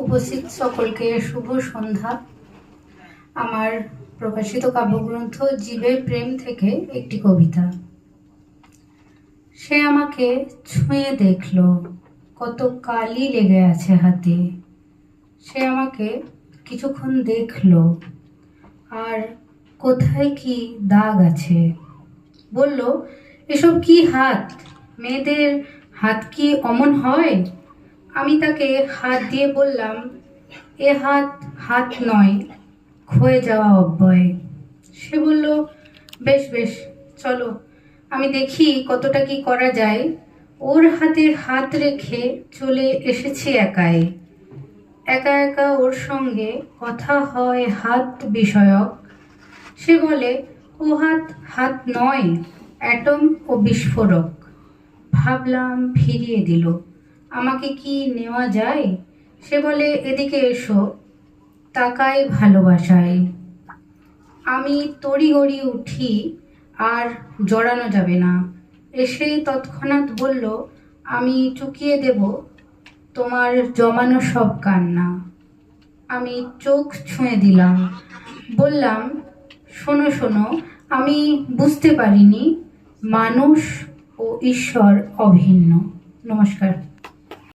উপস্থিত সকলকে শুভ সন্ধ্যা। আমার প্রকাশিত কাব্যগ্রন্থ জীবের প্রেম থেকে একটি কবিতা। সে আমাকে ছুঁয়ে দেখলো, কত কালি লেগে আছে হাতে। সে আমাকে কিছুক্ষণ দেখলো, আর কোথায় কি দাগ আছে। বলল, এসব কি হাত? মেয়েদের হাত কি অমন হয়? আমি তাকে হাত দিয়ে বললাম, এ হাত হাত নয়, ক্ষয়ে যাওয়া অব্যয়। সে বলল, বেশ বেশ, চলো আমি দেখি কতটা কি করা যায়। ওর হাতে হাত রেখে চলে এসেছি একাই। একা একা ওর সঙ্গে কথা হয় হাত বিষয়ক। সে বলে, ও হাত হাত নয়, অ্যাটম ও বিস্ফোরক। ভাবলাম ফিরিয়ে দিল, আমাকে কি নেওয়া যায়? সে বলে, এদিকে এসো, তাকাই ভালোবাসায়। আমি তড়িঘড়ি উঠি, আর জড়ানো যাবে না। এসেই তৎক্ষণাৎ বলল, আমি চুকিয়ে দেব তোমার জমানো সব কান্না। আমি চোখ ছুঁয়ে দিলাম, বললাম, শোনো শোনো, আমি বুঝতে পারিনি মানুষ ও ঈশ্বর অভিন্ন। নমস্কার।